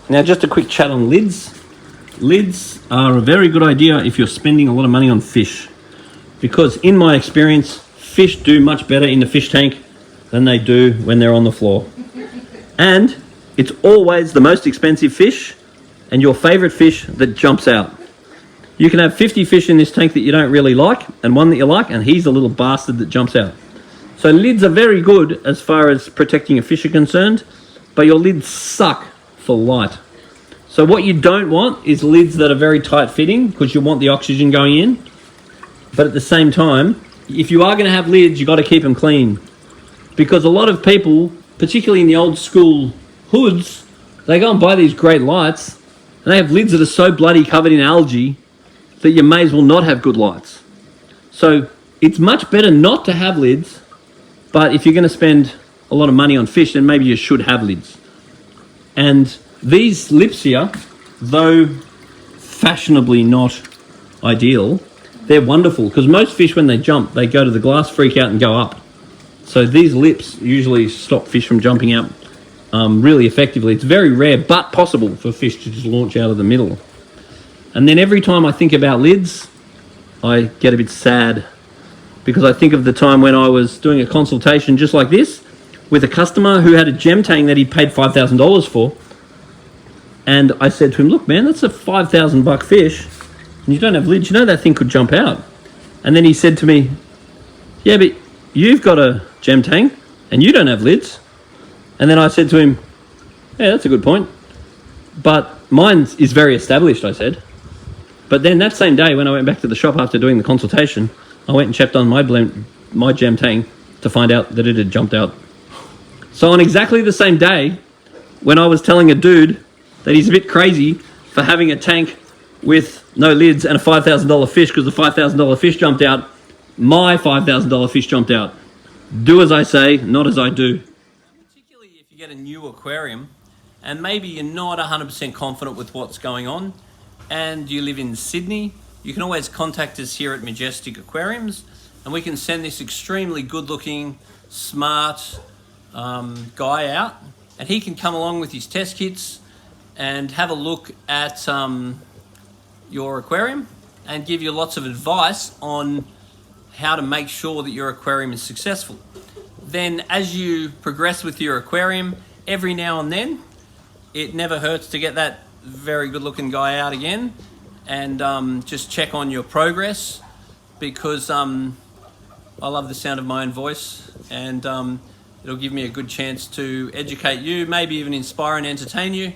Now, just a quick chat on lids. Lids are a very good idea if you're spending a lot of money on fish, because in my experience, fish do much better in the fish tank than they do when they're on the floor. And it's always the most expensive fish and your favorite fish that jumps out. You can have 50 fish in this tank that you don't really like and one that you like, and he's the little bastard that jumps out. So lids are very good as far as protecting a fish are concerned, but your lids suck for light. So what you don't want is lids that are very tight fitting, because you want the oxygen going in. But at the same time, if you are going to have lids, you've got to keep them clean. Because a lot of people, particularly in the old school hoods, they go and buy these great lights and they have lids that are so bloody covered in algae that you may as well not have good lights. So it's much better not to have lids, but if you're going to spend a lot of money on fish, then maybe you should have lids. And these lips here, though fashionably not ideal, they're wonderful, because most fish, when they jump, they go to the glass, freak out and go up. So these lips usually stop fish from jumping out really effectively. It's very rare, but possible for fish to just launch out of the middle. And then every time I think about lids, I get a bit sad, because I think of the time when I was doing a consultation just like this with a customer who had a gem tang that he paid $5,000 for. And I said to him, look, man, that's a $5,000 fish and you don't have lids. You know that thing could jump out. And then he said to me, yeah, but you've got a gem tang and you don't have lids. And then I said to him, yeah, that's a good point. But mine is very established, I said. But then that same day when I went back to the shop after doing the consultation, I went and checked on my gem tang to find out that it had jumped out. So on exactly the same day, when I was telling a dude that he's a bit crazy for having a tank with no lids and a $5,000 fish because the $5,000 fish jumped out, my $5,000 fish jumped out. Do as I say, not as I do. Particularly if you get a new aquarium and maybe you're not 100% confident with what's going on and you live in Sydney, you can always contact us here at Majestic Aquariums and we can send this extremely good looking, smart guy out, and he can come along with his test kits and have a look at your aquarium and give you lots of advice on how to make sure that your aquarium is successful. Then as you progress with your aquarium, every now and then, it never hurts to get that very good looking guy out again and just check on your progress, because I love the sound of my own voice, and it'll give me a good chance to educate you, maybe even inspire and entertain you,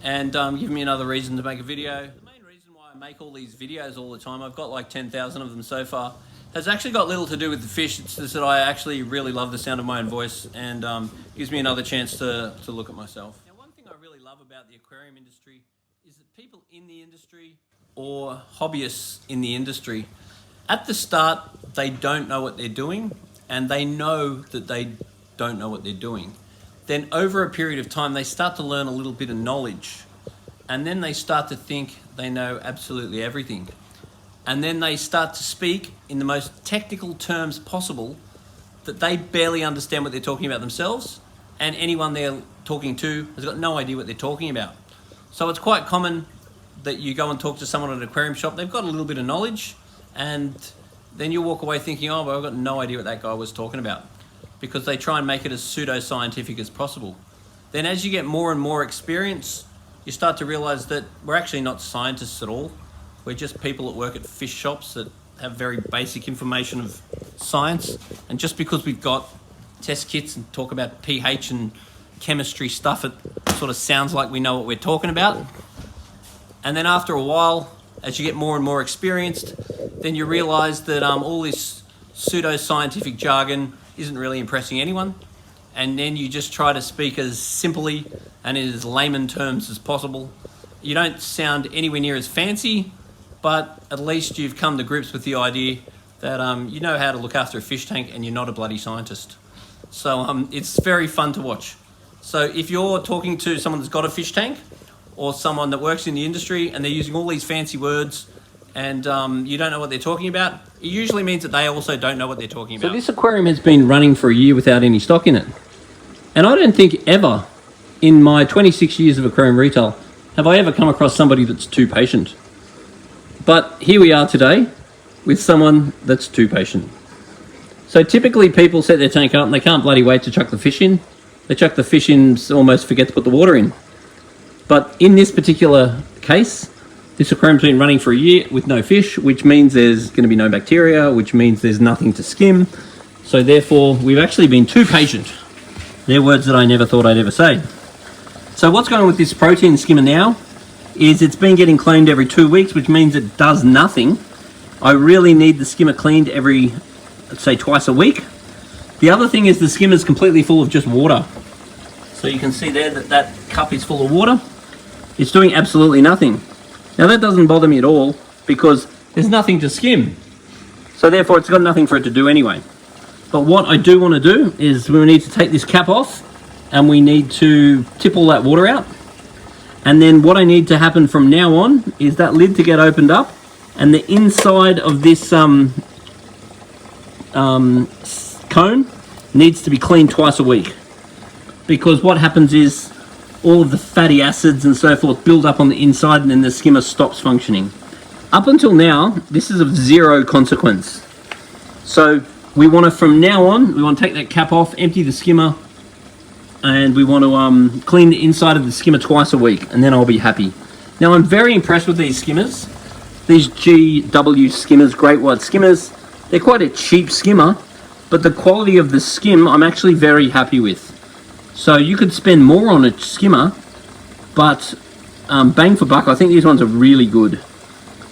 and give me another reason to make a video. The main reason why I make all these videos all the time, I've got like 10,000 of them so far, has actually got little to do with the fish. It's just that I actually really love the sound of my own voice, and gives me another chance to look at myself. Now, one thing I really love about the aquarium industry is that people in the industry or hobbyists in the industry, at the start, they don't know what they're doing, and they know that they don't know what they're doing. Then over a period of time, they start to learn a little bit of knowledge, and then they start to think they know absolutely everything. And then they start to speak in the most technical terms possible that they barely understand what they're talking about themselves, and anyone they're talking to has got no idea what they're talking about. So it's quite common that you go and talk to someone at an aquarium shop, they've got a little bit of knowledge, and then you walk away thinking, oh, well, I've got no idea what that guy was talking about, because they try and make it as pseudo-scientific as possible. Then as you get more and more experience, you start to realize that we're actually not scientists at all. We're just people that work at fish shops that have very basic information of science. And just because we've got test kits and talk about pH and chemistry stuff, it sort of sounds like we know what we're talking about. And then after a while, as you get more and more experienced, then you realize that all this pseudo-scientific jargon isn't really impressing anyone. And then you just try to speak as simply and in as layman terms as possible. You don't sound anywhere near as fancy, but at least you've come to grips with the idea that you know how to look after a fish tank and you're not a bloody scientist. So it's very fun to watch. So if you're talking to someone that's got a fish tank or someone that works in the industry and they're using all these fancy words and you don't know what they're talking about, it usually means that they also don't know what they're talking about. So this aquarium has been running for a year without any stock in it. And I don't think ever in my 26 years of aquarium retail have I ever come across somebody that's too patient. But here we are today with someone that's too patient. So typically people set their tank up and they can't bloody wait to chuck the fish in. They chuck the fish in, almost forget to put the water in. But in this particular case, this aquarium's been running for a year with no fish, which means there's going to be no bacteria, which means there's nothing to skim. So therefore, we've actually been too patient. They're words that I never thought I'd ever say. So what's going on with this protein skimmer now is it's been getting cleaned every 2 weeks, which means it does nothing. I really need the skimmer cleaned every, let's say, twice a week. The other thing is the skimmer's completely full of just water. So you can see there that that cup is full of water. It's doing absolutely nothing. Now that doesn't bother me at all because there's nothing to skim. So therefore it's got nothing for it to do anyway. But what I do want to do is we need to take this cap off and we need to tip all that water out. And then what I need to happen from now on is that lid to get opened up and the inside of this cone needs to be cleaned twice a week. Because what happens is all of the fatty acids and so forth build up on the inside and then the skimmer stops functioning. Up until now, this is of zero consequence. So we want to, from now on, we want to take that cap off, empty the skimmer, and we want to clean the inside of the skimmer twice a week, and then I'll be happy. Now I'm very impressed with these skimmers. These GW skimmers, Great White skimmers. They're quite a cheap skimmer, but the quality of the skim I'm actually very happy with. So you could spend more on a skimmer, but bang for buck, I think these ones are really good.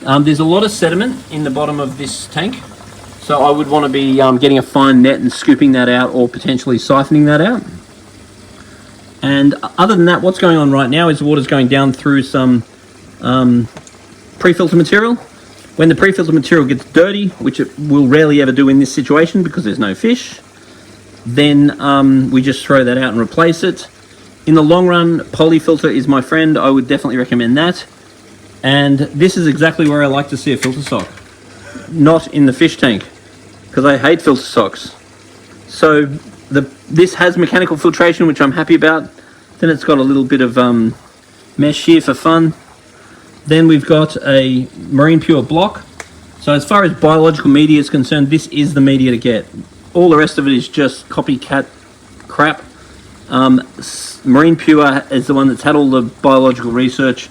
There's a lot of sediment in the bottom of this tank, so I would want to be getting a fine net and scooping that out or potentially siphoning that out. And other than that, what's going on right now is the water's going down through some pre-filter material. When the pre-filter material gets dirty, which it will rarely ever do in this situation because there's no fish, then we just throw that out and replace it. In the long run, polyfilter is my friend. I would definitely recommend that. And this is exactly where I like to see a filter sock, not in the fish tank, because I hate filter socks. So this has mechanical filtration, which I'm happy about. Then it's got a little bit of mesh here for fun. Then we've got a Marine Pure block. So as far as biological media is concerned, this is the media to get. All the rest of it is just copycat crap. Marine Pure is the one that's had all the biological research,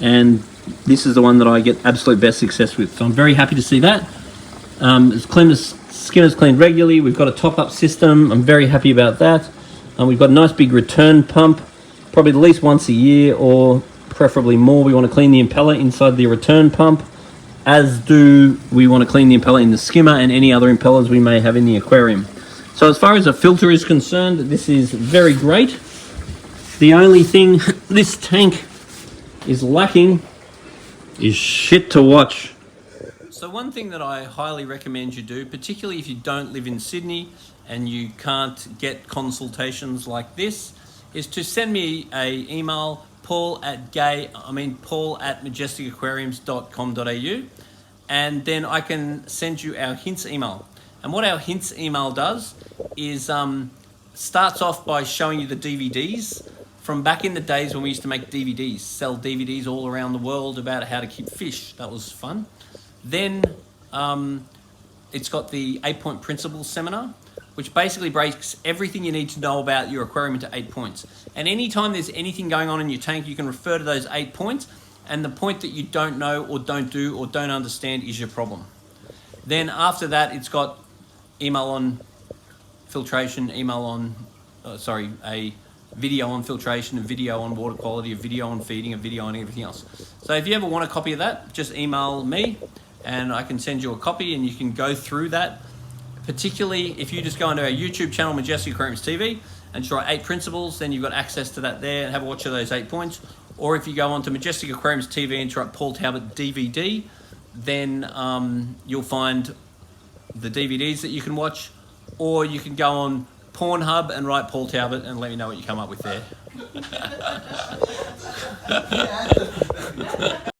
and this is the one that I get absolute best success with. So I'm very happy to see that. Skimmer's cleaned regularly. We've got a top-up system. I'm very happy about that. We've got a nice big return pump, probably at least once a year or preferably more. We want to clean the impeller inside the return pump, as do we want to clean the impeller in the skimmer and any other impellers we may have in the aquarium. So as far as a filter is concerned, this is very great. The only thing this tank is lacking is shit to watch. So one thing that I highly recommend you do, particularly if you don't live in Sydney and you can't get consultations like this, is to send me an email, paul at majesticAquariums.com.au, and then I can send you our hints email. And what our hints email does is starts off by showing you the DVDs from back in the days when we used to make DVDs, sell DVDs all around the world about how to keep fish. That was fun. Then it's got the 8-point principles seminar, which basically breaks everything you need to know about your aquarium into 8 points. And anytime there's anything going on in your tank, you can refer to those 8 points, and the point that you don't know or don't do or don't understand is your problem. Then after that, it's got email on filtration, email on, a video on filtration, a video on water quality, a video on feeding, a video on everything else. So if you ever want a copy of that, just email me and I can send you a copy and you can go through that. Particularly if you just go into our YouTube channel, Majestic Aquariums TV, and try 8 principles, then you've got access to that there and have a watch of those 8 points. Or if you go on to Majestic Aquariums TV and try Paul Talbot DVD, then you'll find the DVDs that you can watch, or you can go on Pornhub and write Paul Talbot and let me know what you come up with there.